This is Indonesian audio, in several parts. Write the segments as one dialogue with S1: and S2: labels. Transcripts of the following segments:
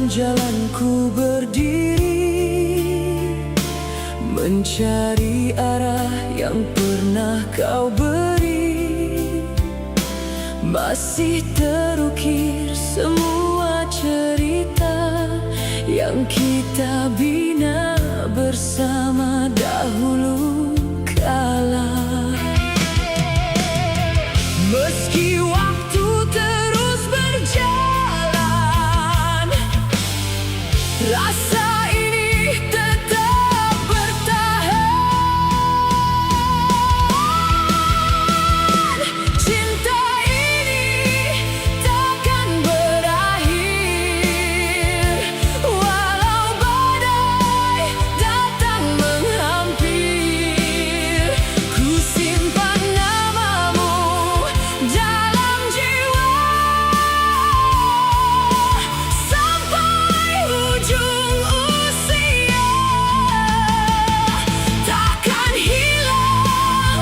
S1: jalanku berdiri, mencari arah yang pernah kau beri. Masih terukir semua cerita yang kita bina bersama dahulu kala. Meski waktu terus berjalan, rasa ini tetap bertahan. Cinta ini takkan berakhir, walau badai datang menghampir. Ku simpan namamu dalam jiwa sampai ujung usia. Takkan hilang,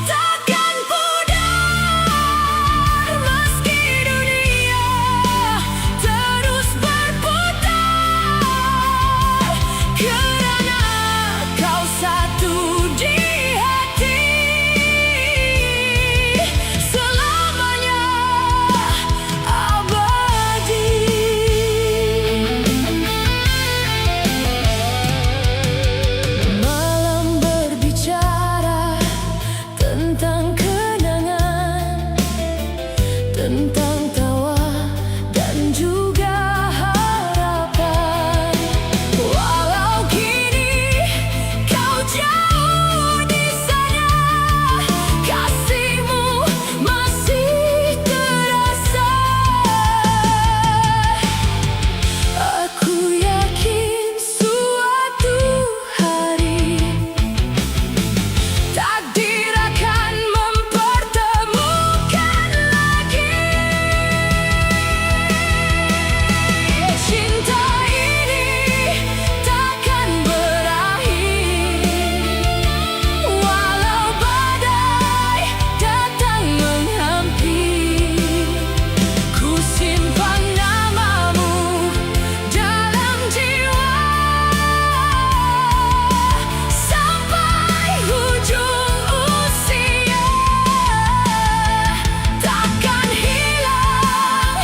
S1: takkan pudar, meski dunia terus berputar. Kerana kau satu di hati, selamanya abadi. Malam berbicara tentang kenangan, tentang tawa dan juga harapan. Walau kini kau jauh di sana, kasihmu masih terasa. Aku yakin suatu hari takdir akan mempertemukan lagi. Cinta ini takkan berakhir, walau badai datang menghampir. Ku simpan namamu dalam jiwa sampai ujung usia. Takkan hilang,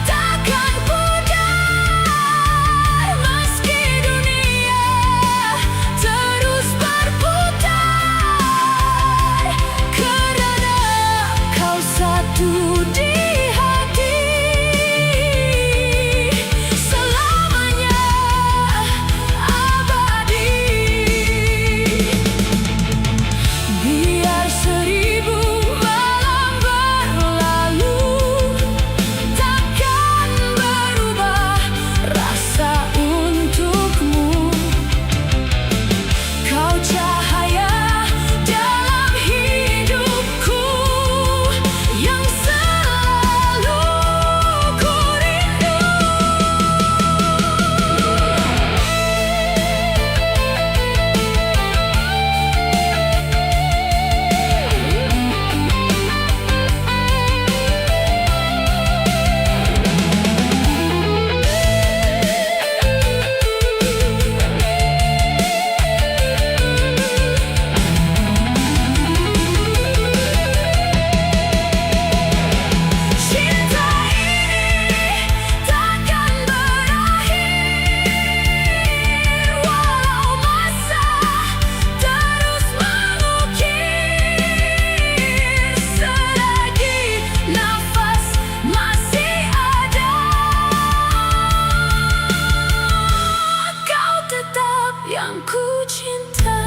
S1: takkan pudar, meski dunia terus berputar. Kerana kau satu di hati, selamanya abadi. Biar 1000 malam berlalu, takkan berubah rasa untukmu. Kau cahaya dalam hidupku yang selalu ku rindu. Cinta ini takkan berakhir, walau masa terus mengukir. Selagi nafas masih ada, kau tetap yang ku cinta.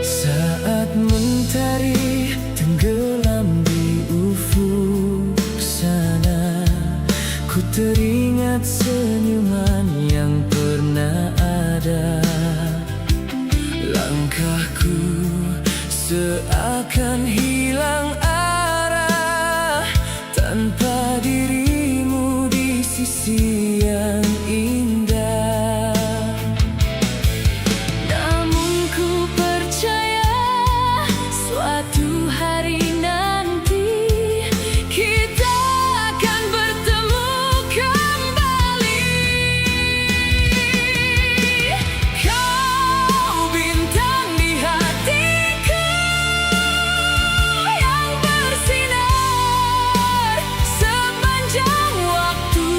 S1: Saat mentari tenggelam di ufuk sana, ku teringat senyuman yang pernah ada. Langkahku seakan hilang arah tanpa dirimu di sisi yang indah. Namun ku percaya suatu hari nanti kita akan bertemu kembali. Kau bintang di hatiku yang bersinar sepanjang waktu.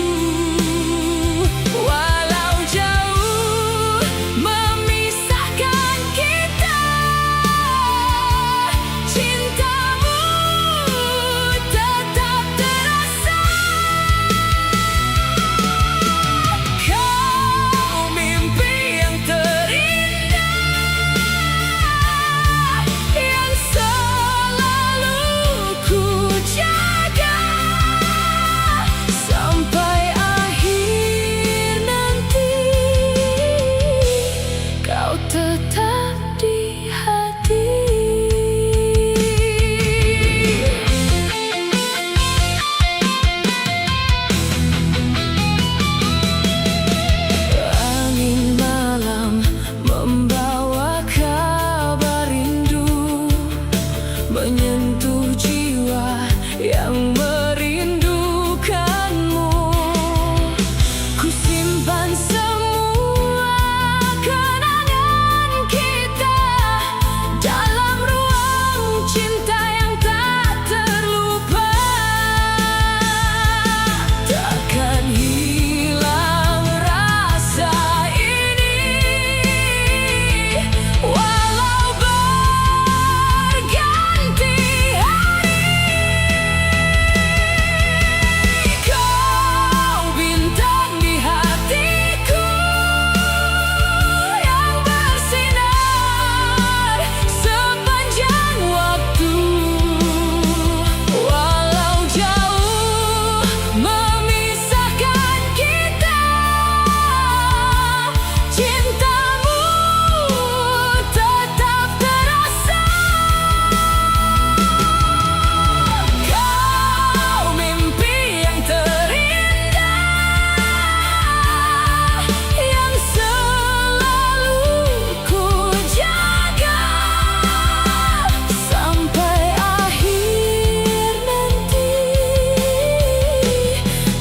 S1: Walau jauh memisahkan kita, cintamu tetap terasa. Kau mimpi yang terindah yang selalu ku jaga sampai akhir nanti. Kau tetap di hati. Angin malam membawa kabar rindu, menyentuh jiwa yang merindukanmu. Ku simpan semua kenangan kita dalam ruang cinta yang tak terlupa. Takkan hilang rasa ini walau berganti hari. Kau bintang di hatiku yang bersinar sepanjang waktu. Walau jauh memisahkan kita, cintamu tetap terasa. Kau mimpi yang terindah yang selalu ku jaga sampai akhir nanti.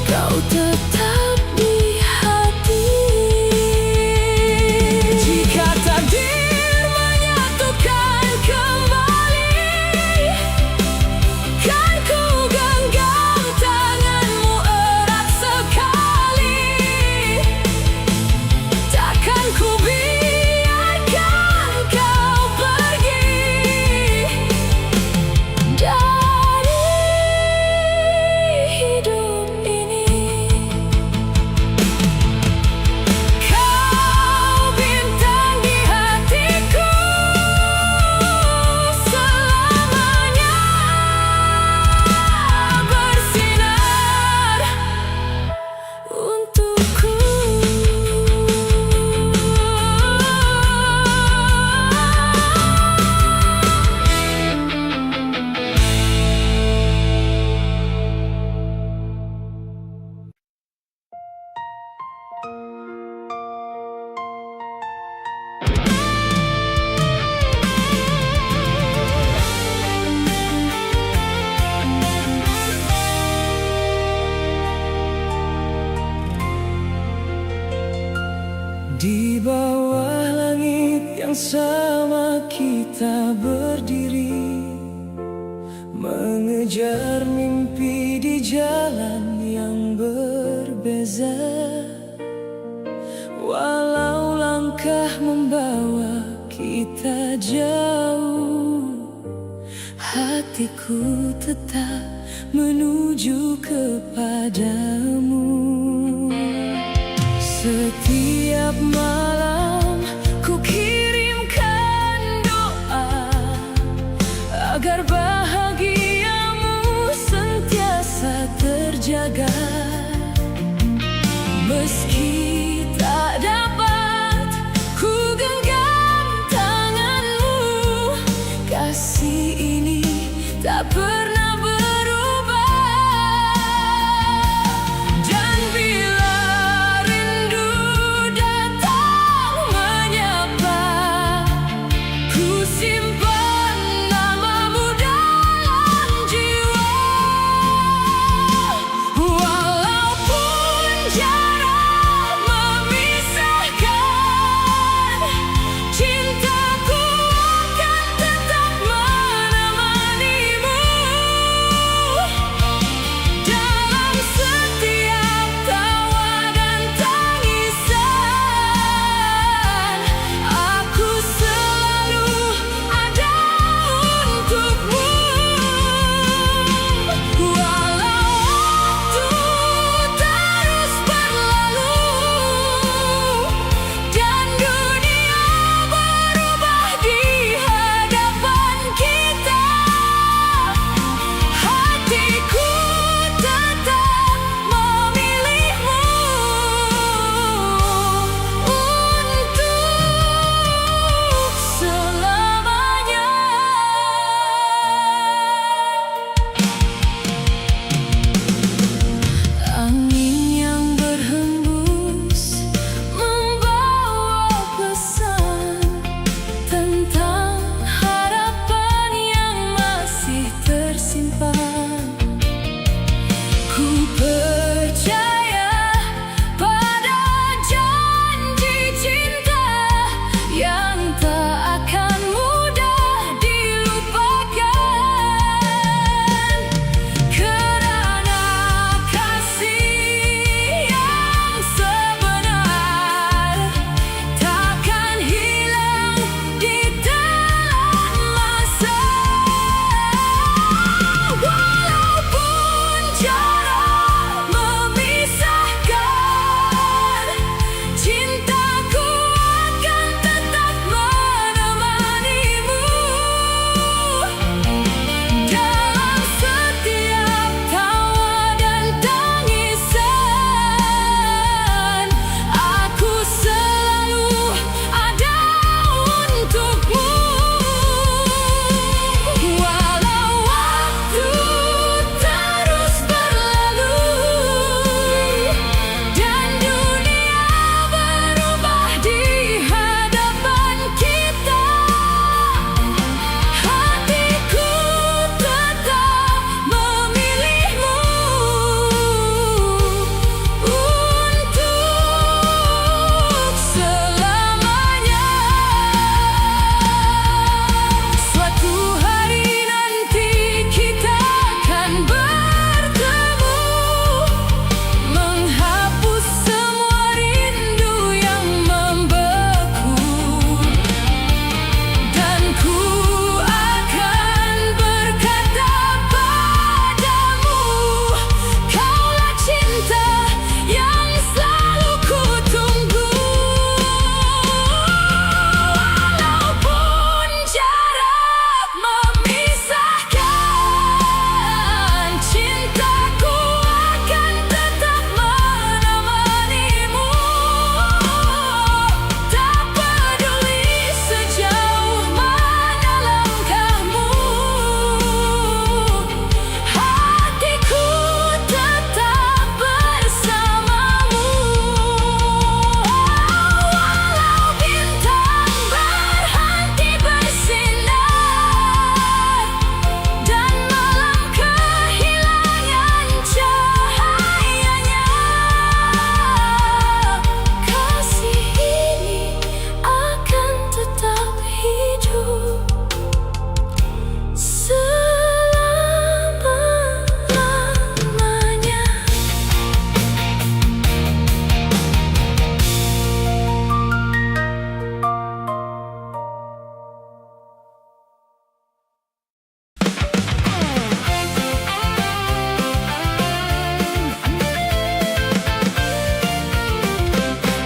S1: Kau tetap di hati. Jika takdir menyatukan kembali, kan ku genggam tanganmu erat sekali. Takkan ku biarkan kau pergi dari hidup ini. Kau bintang di hatiku selamanya bersinar untukku. Di bawah langit yang sama kita berdiri, mengejar mimpi di jalan yang berbeza. Walau langkah membawa kita jauh, hatiku tetap menuju kepadamu. Setiap malam ku kirimkan doa agar bahagiamu sentiasa terjaga. Meski tak dapat ku genggam tanganmu, hidup selama-lamanya.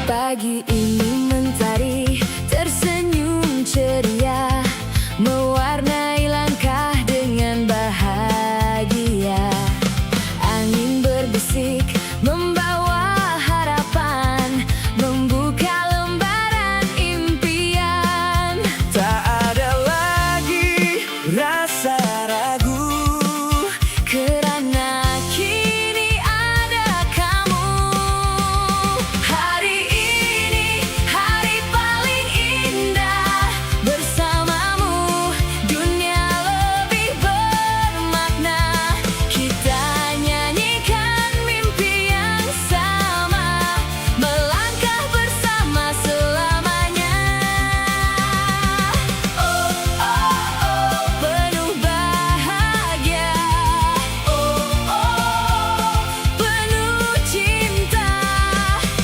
S1: Pagi ini mentari tersenyum ceria, mewarnai langkah dengan bahagia. Angin berbisik membawa harapan, membuka lembaran impian. Tak ada lagi rasa ragu, kerana kini ada kamu. Hari ini hari paling indah, bersamamu dunia lebih bermakna. Kita nyanyikan mimpi yang sama, melangkah bersama selamanya. Oh, oh, oh, penuh bahagia. Oh, oh, penuh cinta.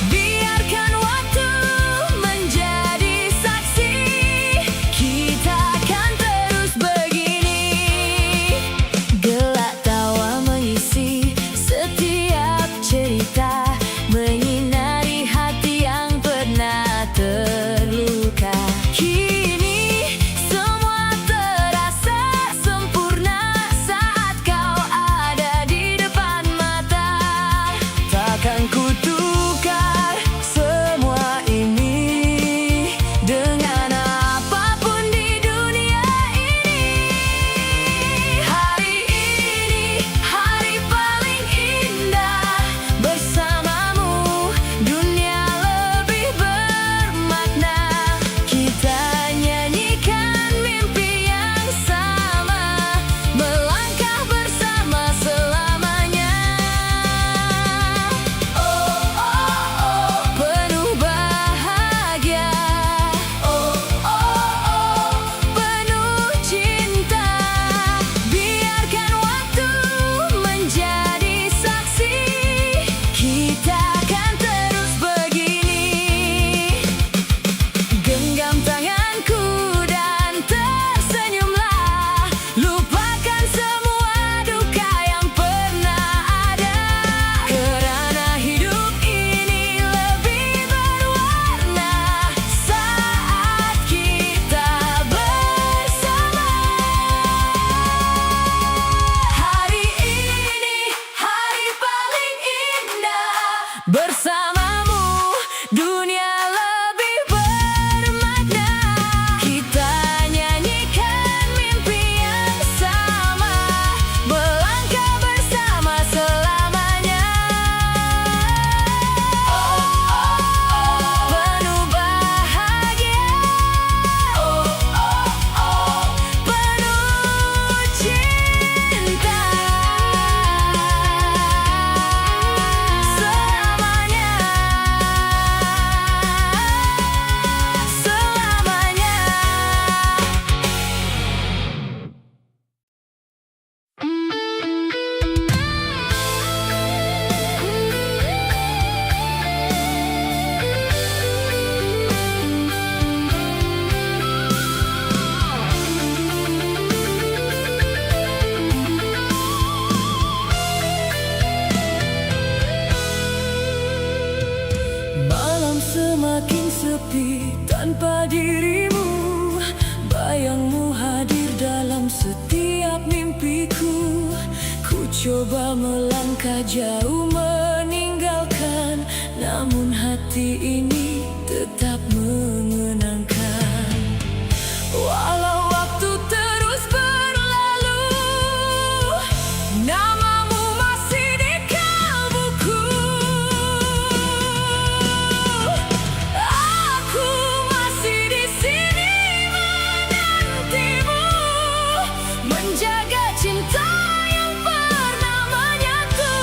S1: Biarkan waktu menjadi saksi, kita akan terus begini. Gelak tawa mengisi setiap cerita, menyinari hati yang pernah terluka. Kini semua terasa sempurna saat kau ada di depan mata. Takkan ku tukar semua ini dengan apapun di dunia ini. Hari ini hari paling indah, bersamamu dunia lebih bermakna. Kita nyanyikan mimpi yang sama, melangkah bersama selamanya. Oh, oh, oh, penuh bahagia. Oh, oh, oh, penuh cinta. Biarkan waktu menjadi saksi, kita akan terus begini. Genggam tanganku dan tersenyumlah, lupakan semua duka yang pernah ada. Kerana hidup ini lebih berwarna saat kita bersama. Hari ini hari paling indah, bersamamu dunia lebih bermakna. Kita nyanyikan mimpi yang sama, melangkah bersama selamanya. Oh, oh, oh, penuh bahagia. Oh, oh, oh, penuh cinta. Selamanya, selamanya. Malam semakin sepi tanpa dirimu, bayangmu hadir dalam setiap mimpiku. Ku coba melangkah jauh meninggalkan, namun hati ini tetap mengenangkan. Walau waktu terus berlalu, namamu masih di kalbuku. Aku masih di sini menantimu, menjaga cinta yang pernah menyatu.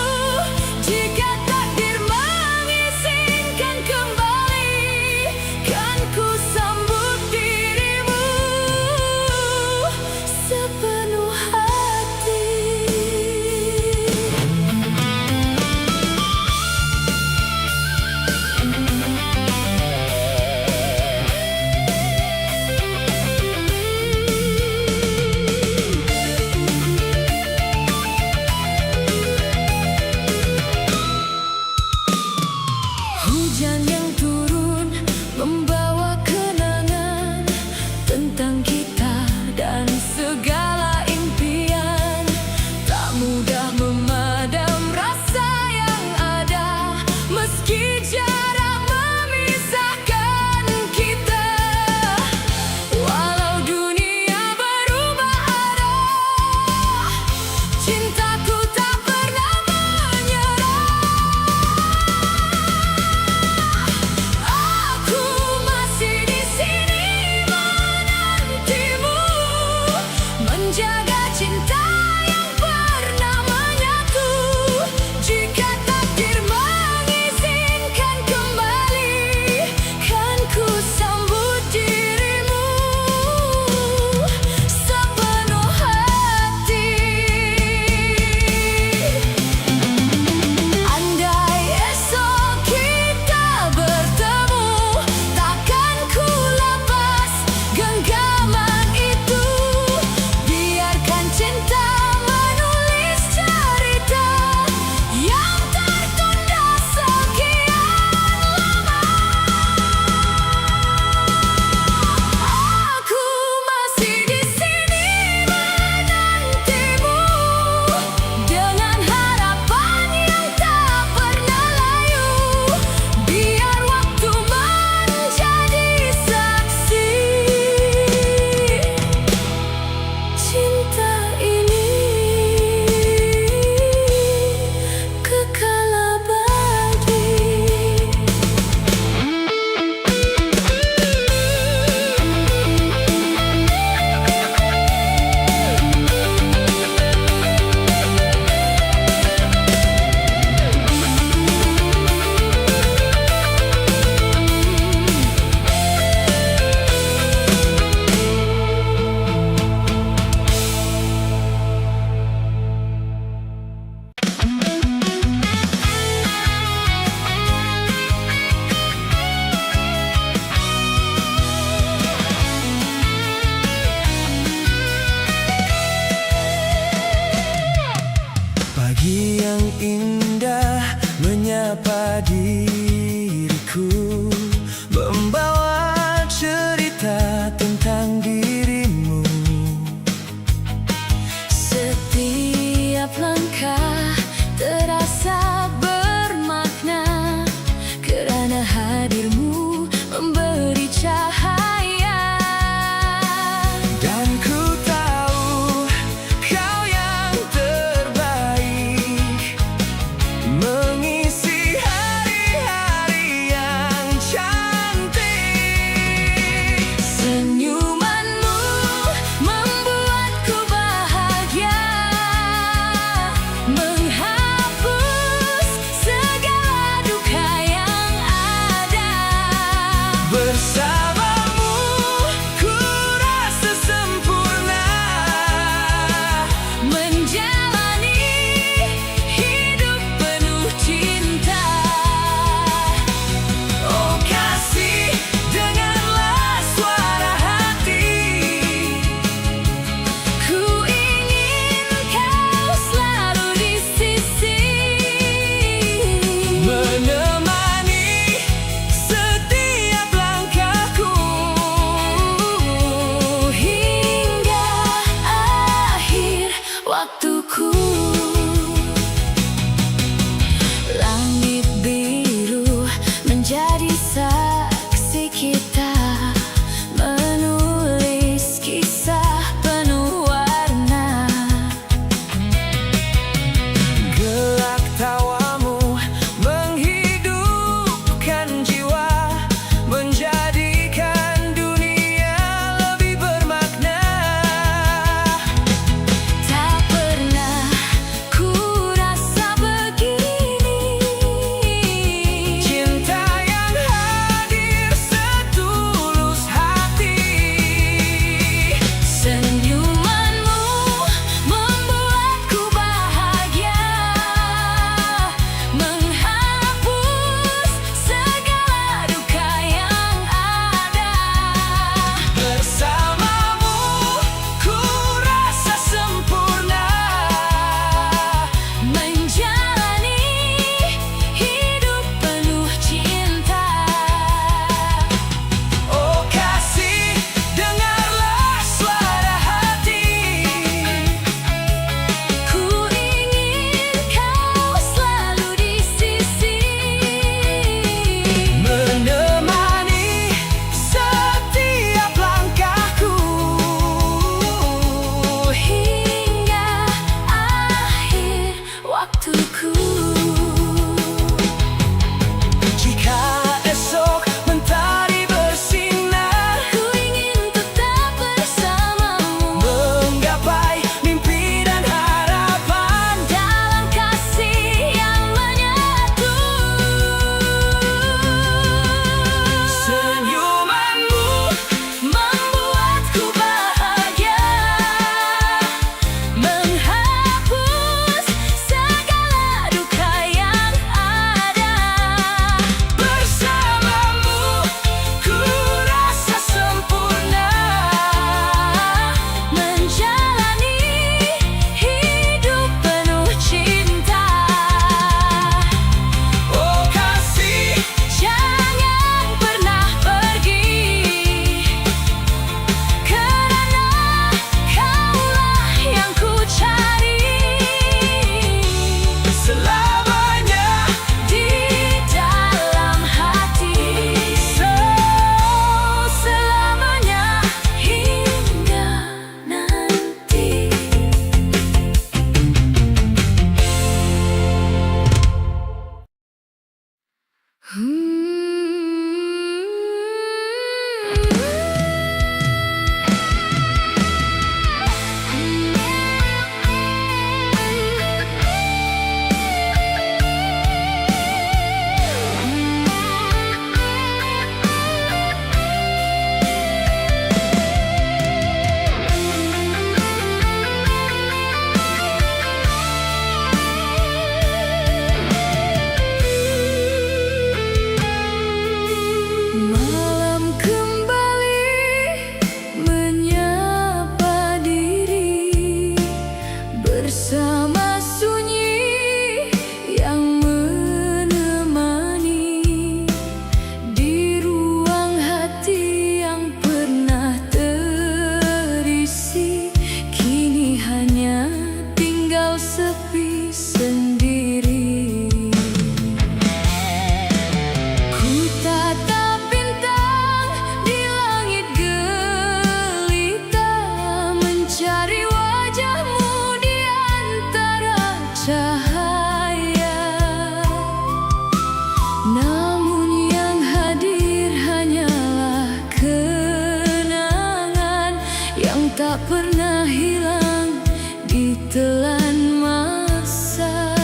S1: pernah hilang ditelan masa.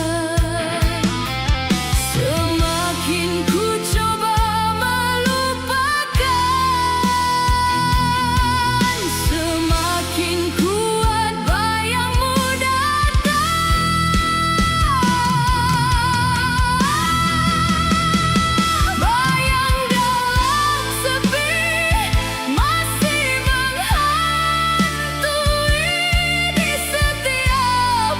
S1: Semakin ku coba melupakan, semakin kuat bayangmu datang. Bayang dalam sepi masih menghantui di setiap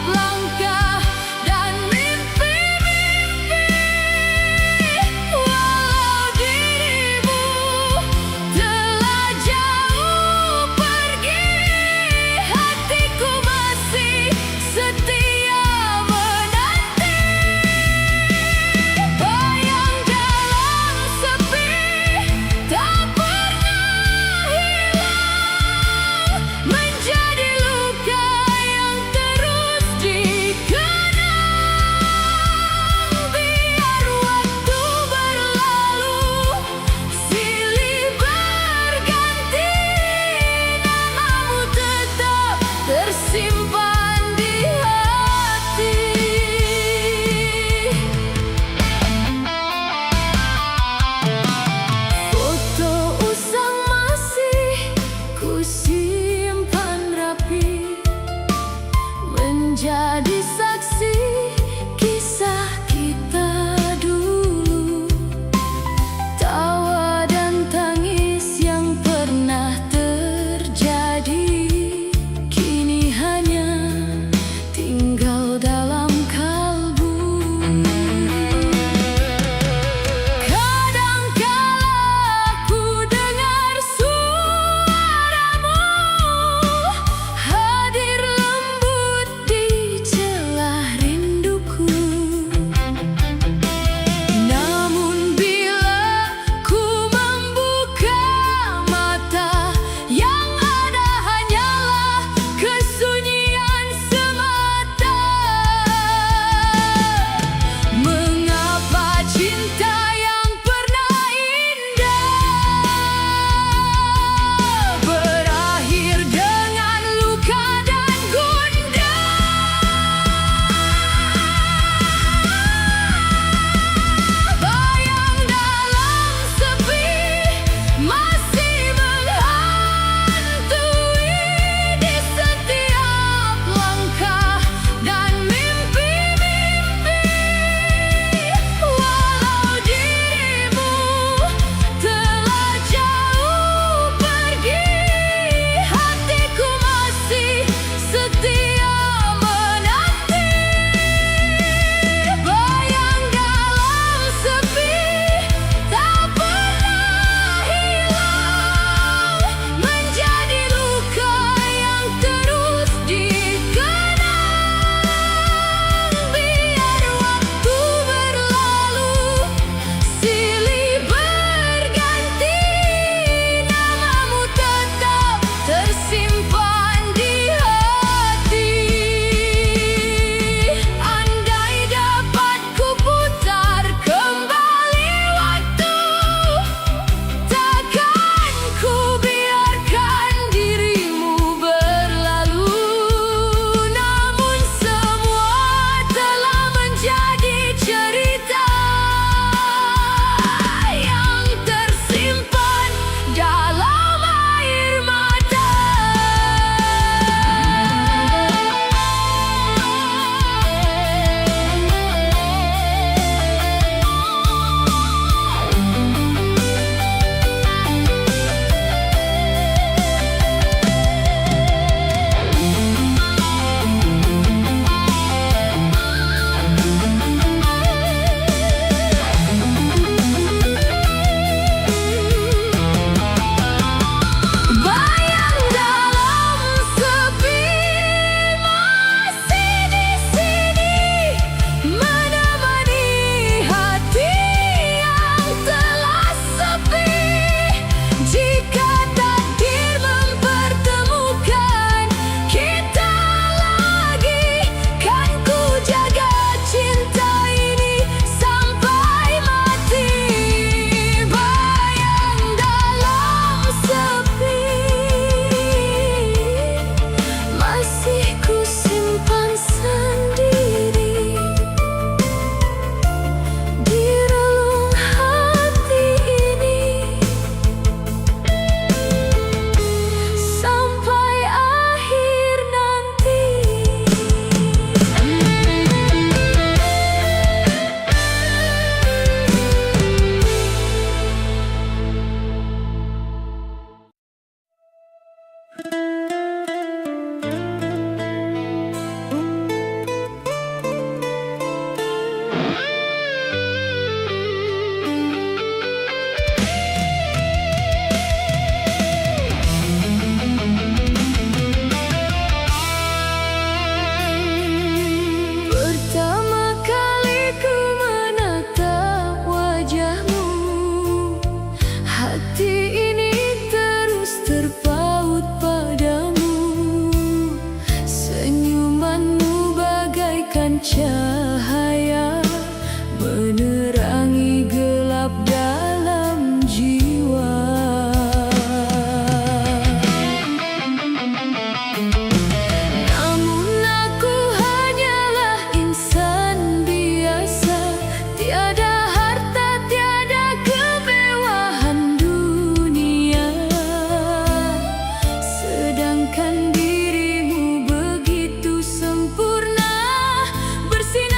S1: cahaya menerangi gelap dalam jiwa. Namun aku hanyalah insan biasa, tiada harta, tiada kemewahan dunia. Sedangkan dirimu begitu sempurna, bersinar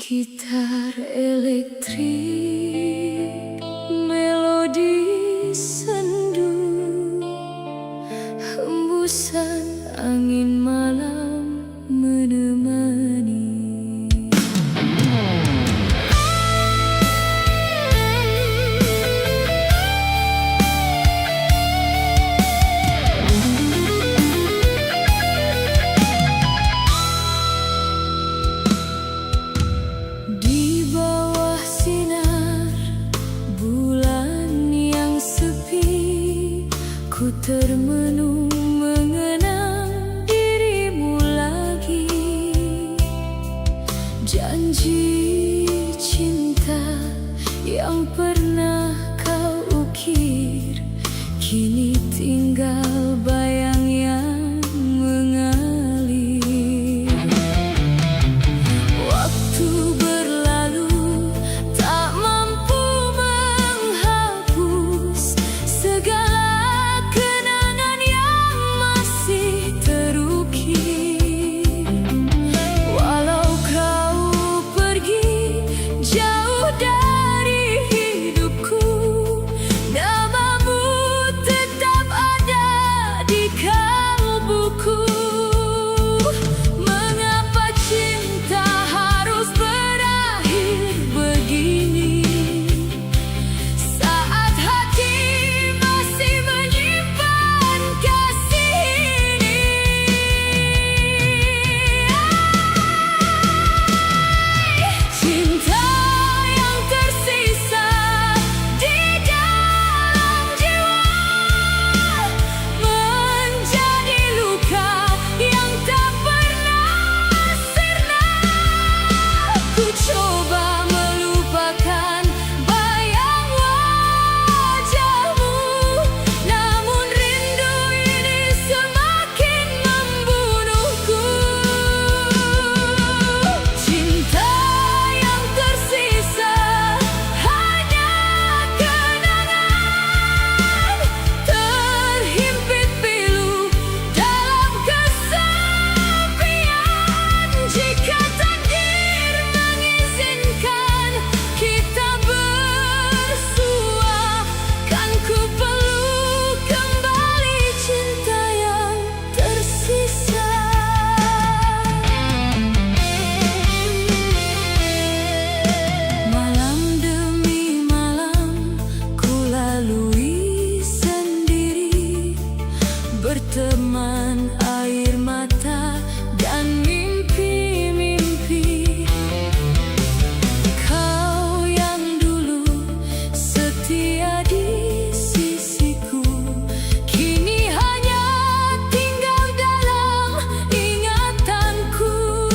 S1: gitar elektrik, melodi sendu, hembusan angin malam menemani. Di bawah sinar bulan yang sepi, ku termenung mengenang dirimu lagi. Janji cinta yang pernah kau ukir, kini tinggal bayang yang mengalir. Waktu berlalu tak mampu menghapus segala kenangan yang masih terukir. Walau kau pergi jauh dari hidupku, namamu tetap ada di kalbuku. Mengapa cinta harus berakhir begini, saat hati masih menyimpan kasih ini? Cinta yang tersisa di dalam jiwa menjadi luka yang tak pernah sirna. Ku coba melupakan bayang wajahmu, namun rindu ini semakin membunuhku. Cinta yang tersisa hanya kenangan, terhimpit pilu dalam kesepian. Jika takdir mengizinkan kita bersua, kan ku peluk kembali cinta yang tersisa. Malam demi malam ku lalui sendiri, berteman air mata dan mimpi-mimpi. Kau yang dulu setia di sisiku, kini hanya tinggal dalam ingatanku.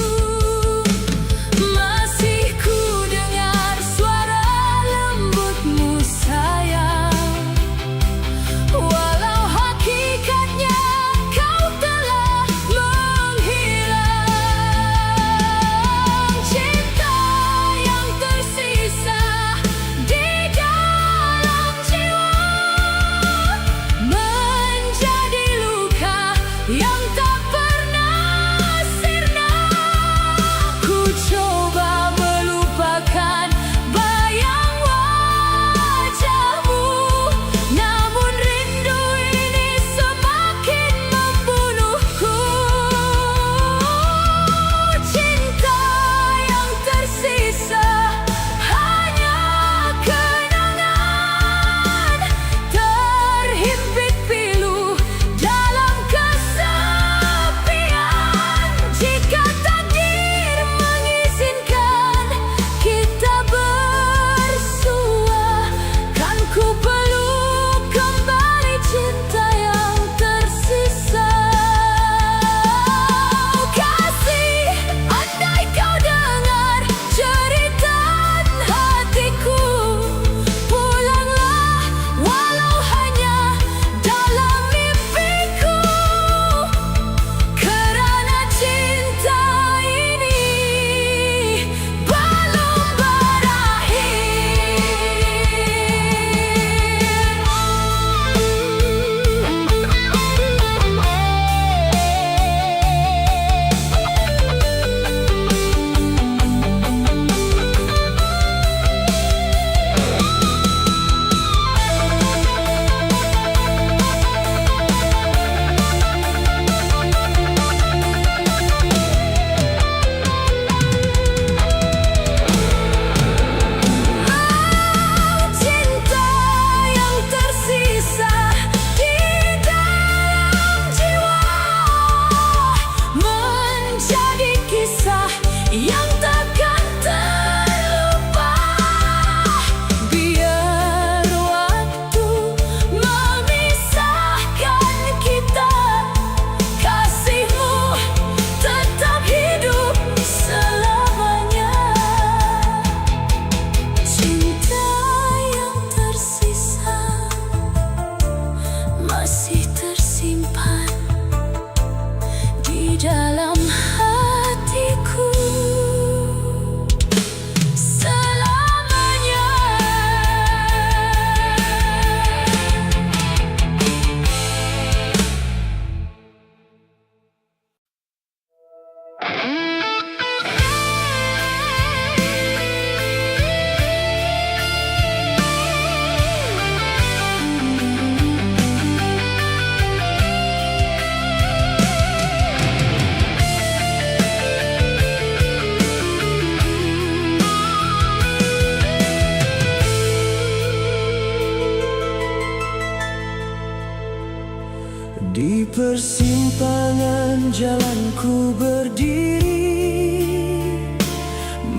S1: Masih ku dengar suara lembutmu sayang, walau hakikatnya kau telah menghilang. Cinta yang tersisa di dalam jiwa menjadi luka yang tak pernah sirna. Ku coba melupakan bayang wajahmu, namun rindu ini semakin membunuhku. Cinta yang tersisa hanya kenangan, terhimpit pilu dalam kesepian.
S2: persimpangan jalanku berdiri,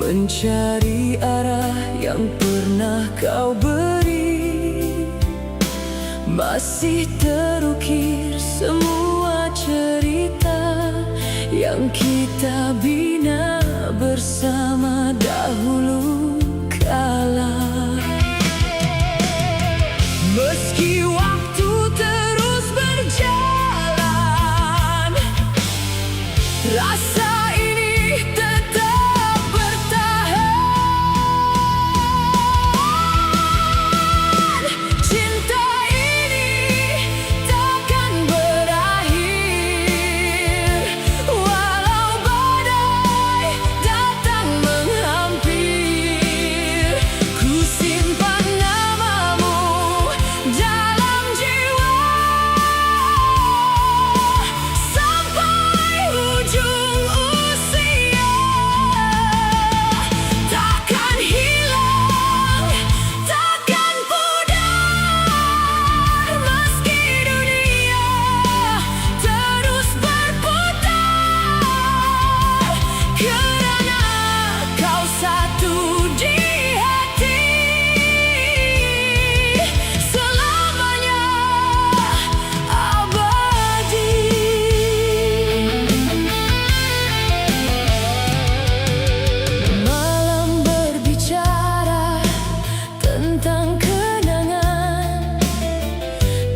S2: mencari arah yang pernah kau beri. Masih terukir semua cerita yang kita bina bersama dahulu kala. Meski waktu terus berjalan, rasa ini tetap bertahan. Cinta ini takkan berakhir, walau badai datang menghampir. Ku simpan namamu dalam jiwa sampai ujung usia. Takkan hilang, takkan pudar, meski dunia terus berputar. Kerana kau satu di hati, selamanya abadi. Malam berbicara tentang kenangan,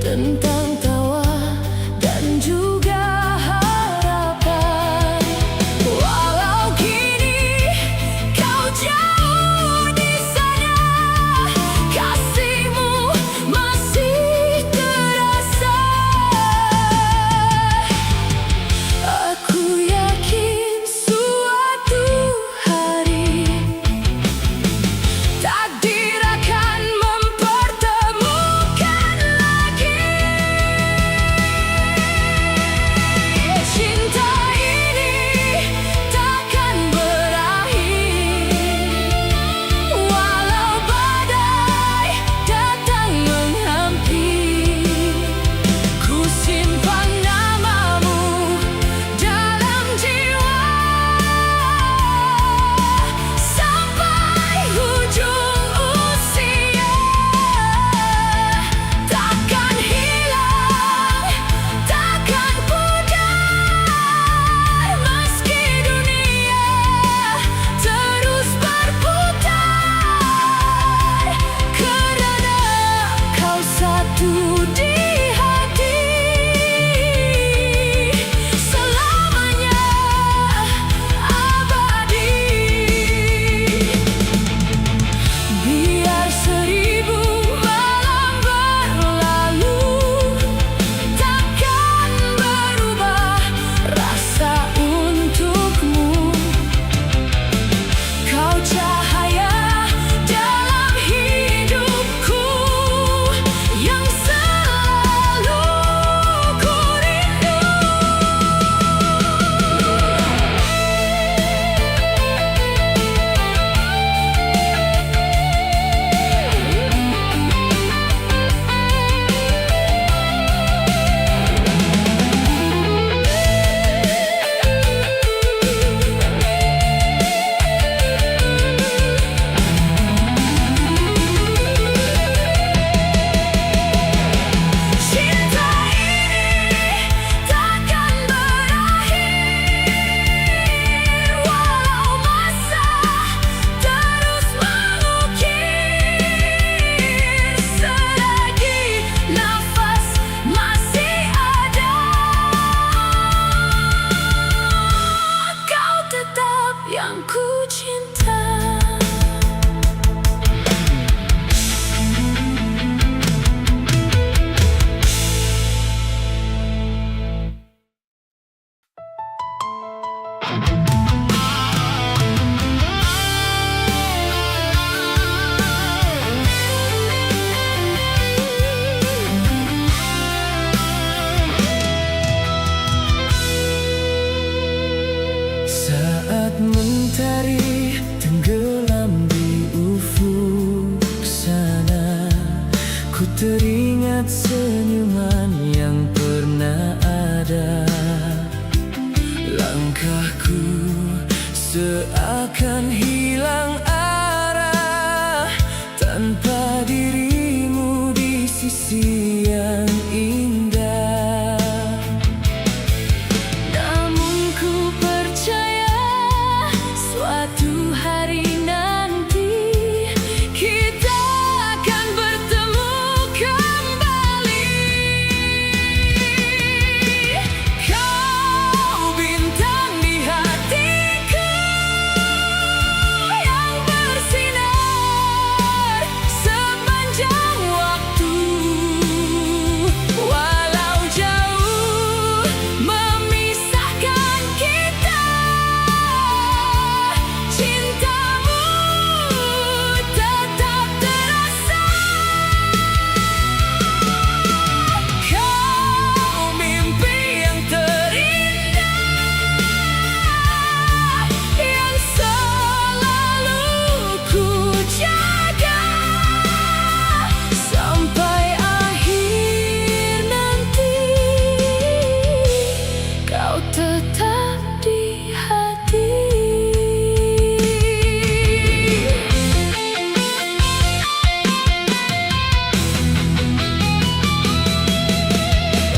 S2: tentang tawa dan juga harapan. Walau kini kau jauh di sana, kasihmu masih terasa. Aku yakin suatu hari takdir akan mempertemukan lagi. Cinta ini takkan berakhir, walau badai datang menghampir. Ku simpan namamu dalam jiwa sampai ujung usia. Takkan hilang, takkan pudar, meski dunia terus berputar. Kerana kau satu di hati, selamanya abadi. Biar 1000 malam berlalu, takkan berubah rasa untukmu. Kau cahaya dalam hidupku yang selalu ku rindu. Cinta ini takkan berakhir, walau masa terus mengukir. Selagi nafas masih ada, kau tetap yang ku cinta. Saat mentari tenggelam di ufuk sana, ku teringat senyuman yang pernah ada. takkan hilang arah tanpa dirimu di sisi yang indah. Namun ku percaya suatu hari nanti kita akan bertemu kembali. Kau bintang di hatiku yang bersinar sepanjang waktu. Walau jauh memisahkan kita, cintamu tetap terasa. Kau mimpi yang terindah yang selalu ku jaga sampai akhir nanti. Kau tetap di hati.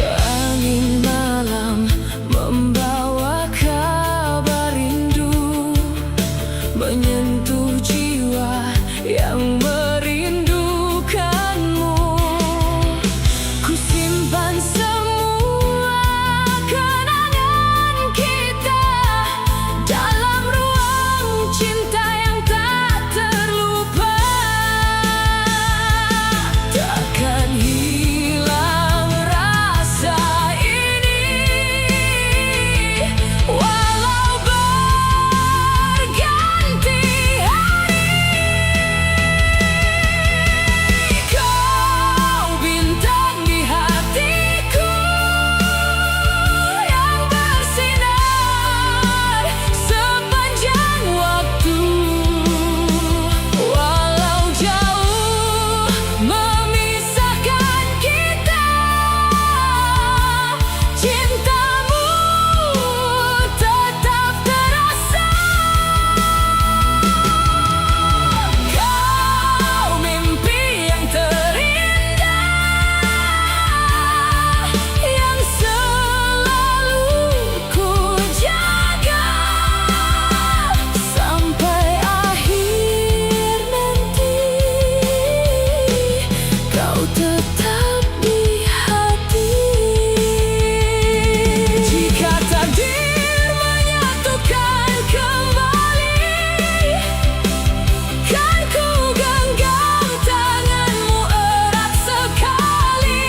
S2: Angin malam membawa kabar rindu, menyentuh jiwa yang merindukanmu. Ku simpan semua kenangan kita dalam ruang cinta yang tak terlupa. Takkan hilang rasa ini walau berganti hari. Kau bintang di hatiku yang bersinar sepanjang waktu. Walau jauh memisahkan kita, cintamu tetap terasa. Kau mimpi yang terindah yang selalu ku jaga sampai akhir nanti. Kau tetap di hati. Jika takdir menyatukan kembali, kan ku genggam tanganmu erat sekali.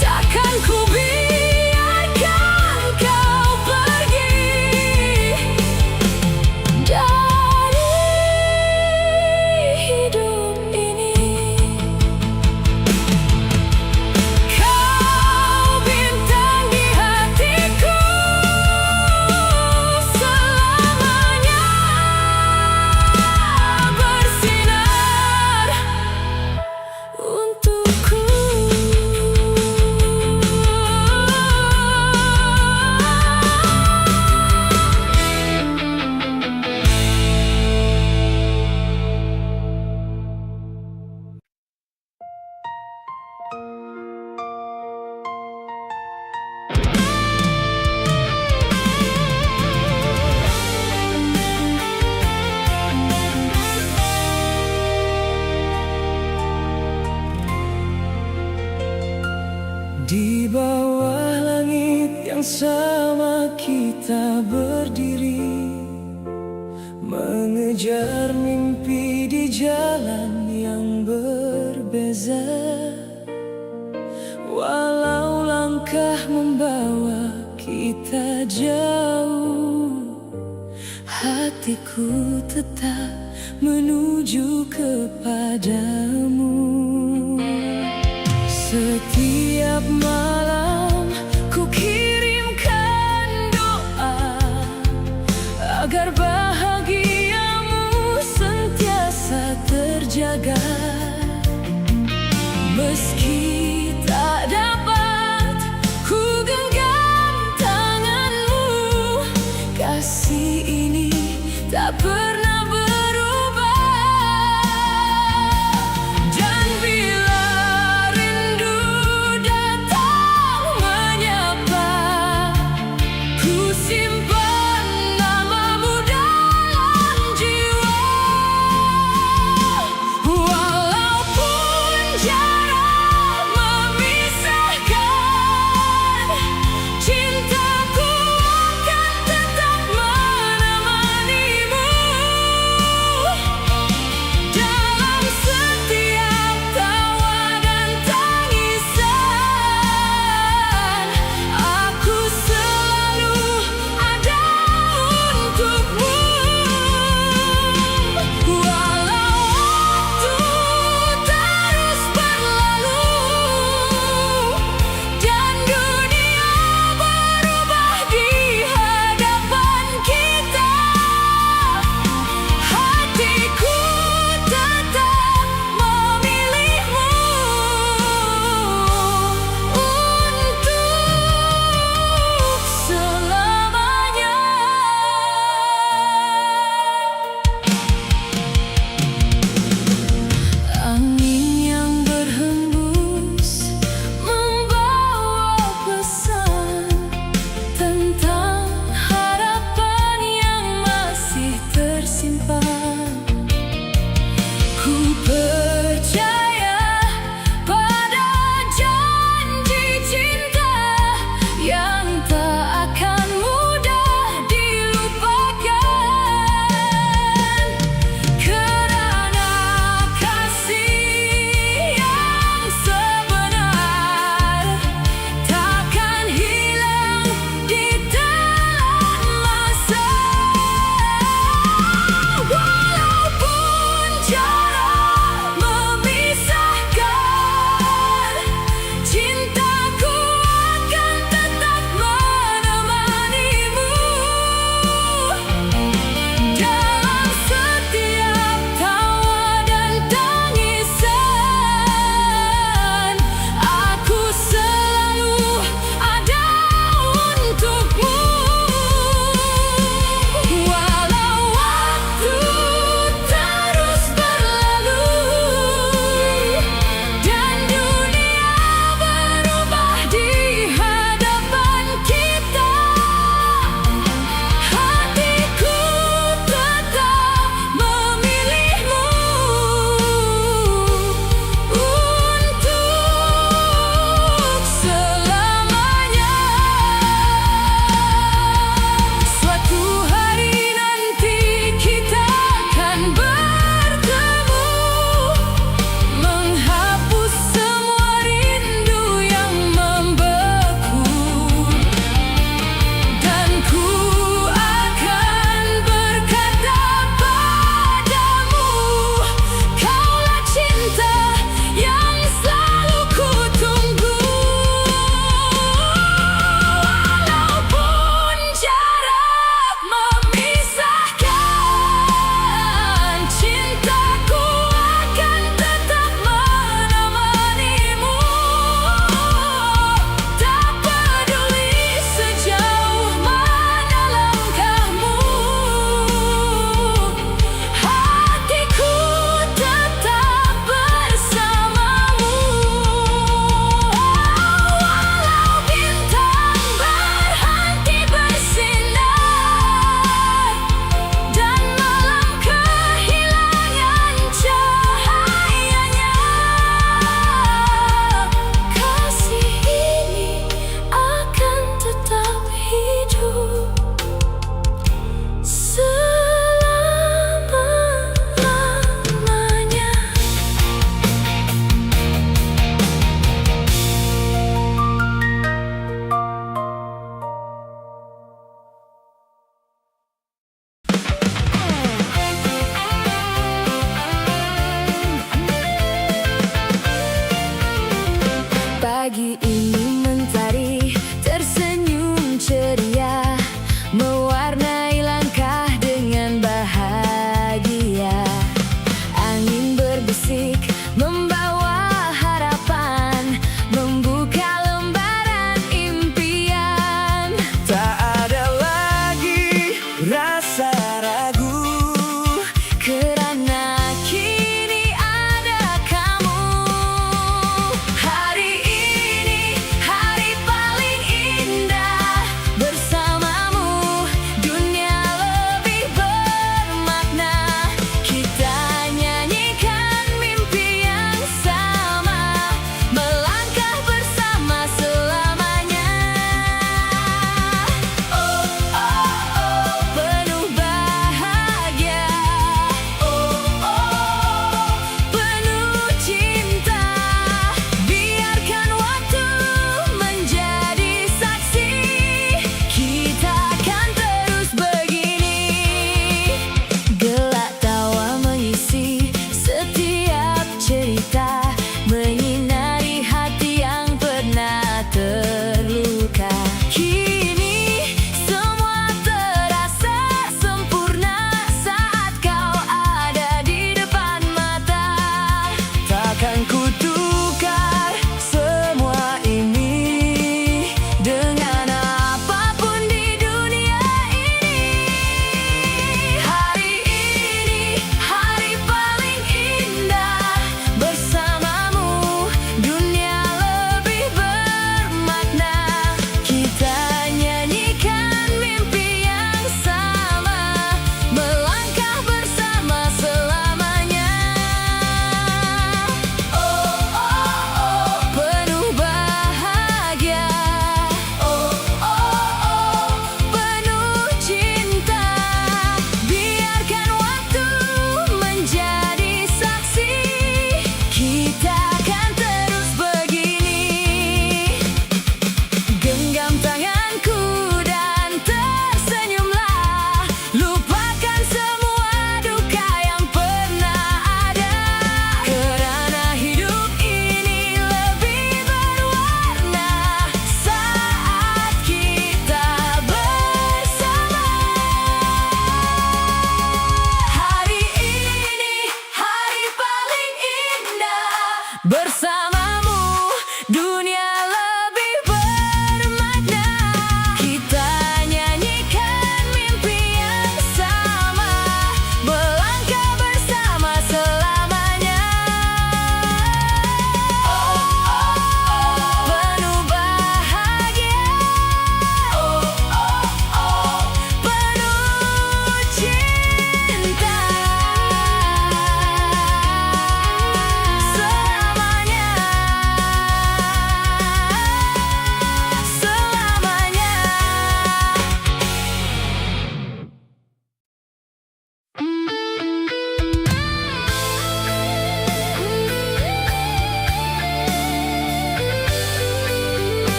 S2: Takkan ku biarkan kau pergi dari hidup ini. Kau bintang di hatiku selamanya bersinar untukku. Di bawah langit yang sama kita berdiri, mengejar mimpi di jalan yang berbeza. Walau langkah membawa kita jauh, hatiku tetap menuju kepadamu. Setiap malam ku kirimkan doa agar bahagiamu sentiasa terjaga. Meski tak dapat ku genggam tanganmu, kasih ini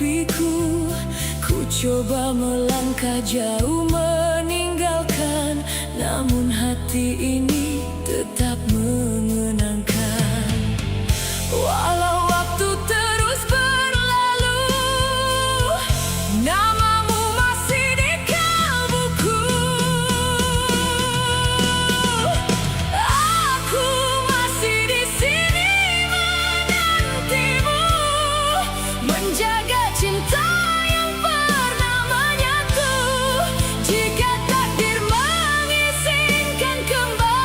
S2: mimpiku. Ku coba melangkah jauh meninggalkan, namun hati ini tetap mengenangkan. Walau waktu terus berlalu, namamu masih di kalbuku. Aku masih di sini menantimu, menjaga cinta yang pernah menyatu. Jika takdir mengizinkan kembali,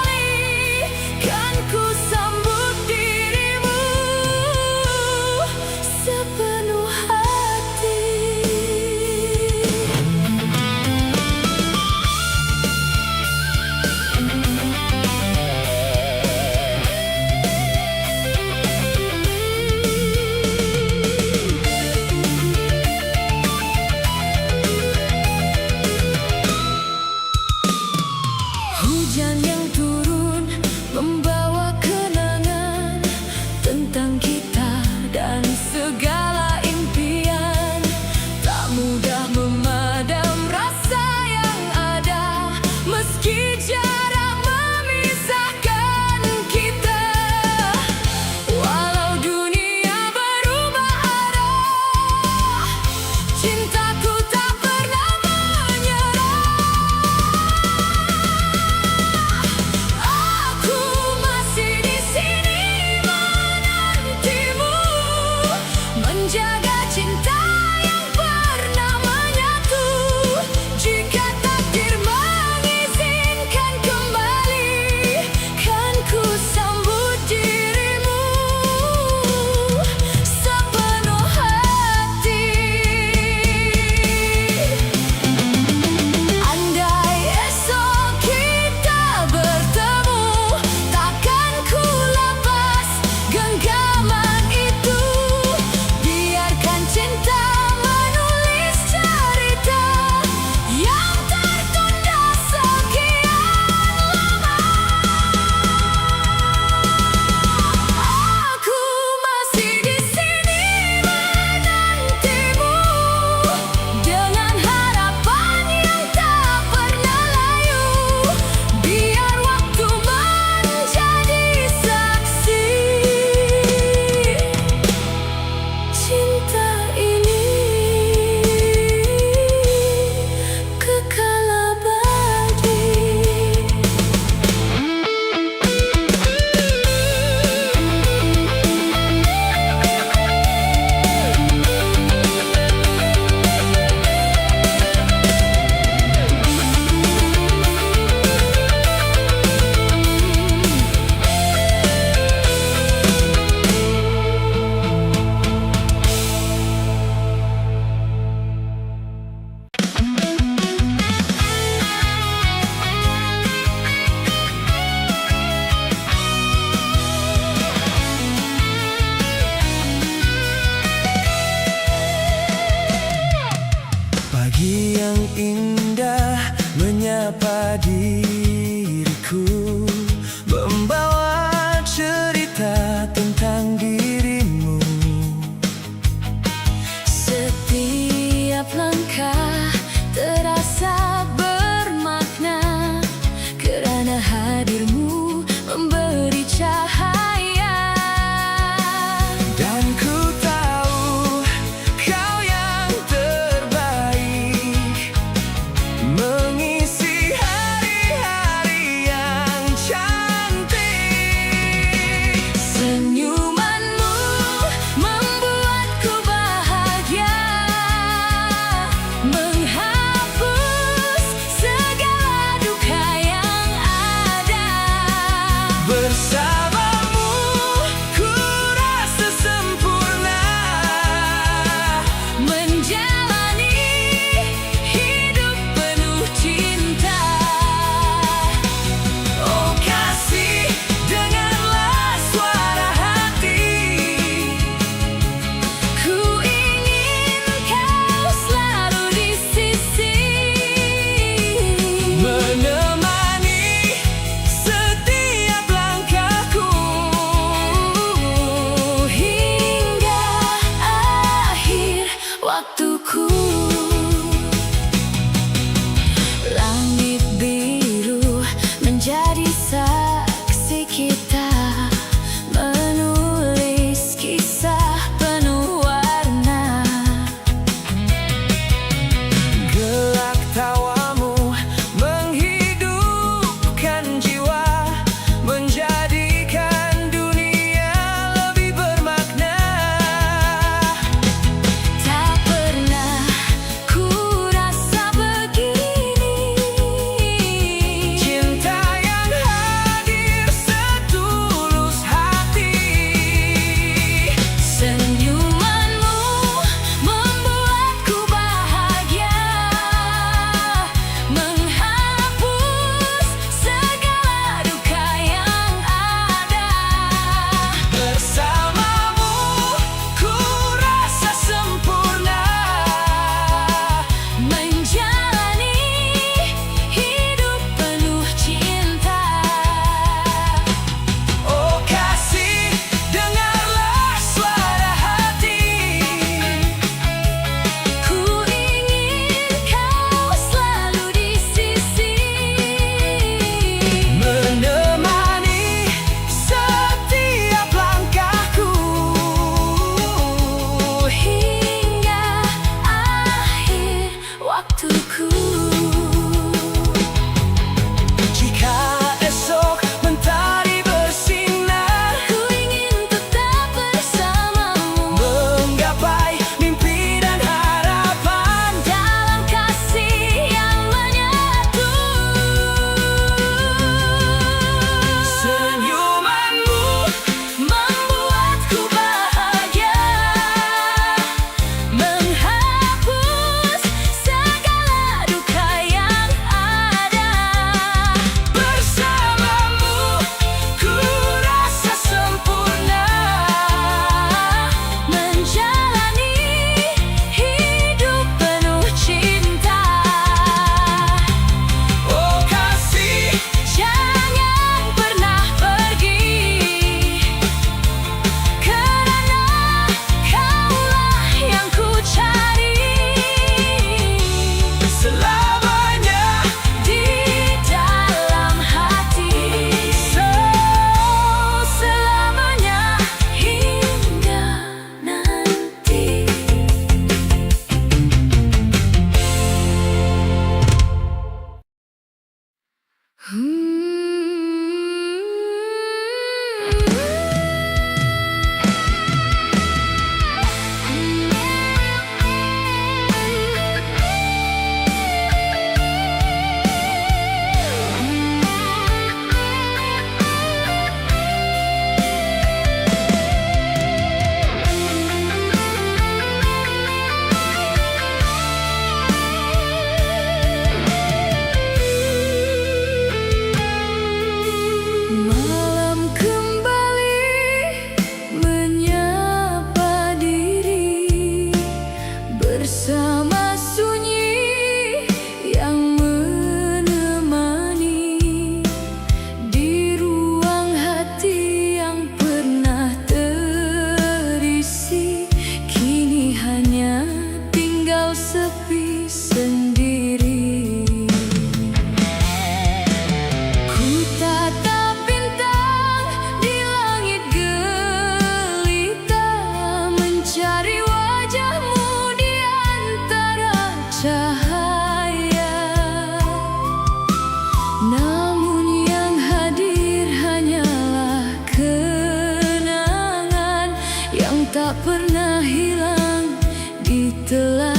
S1: tak pernah hilang di telan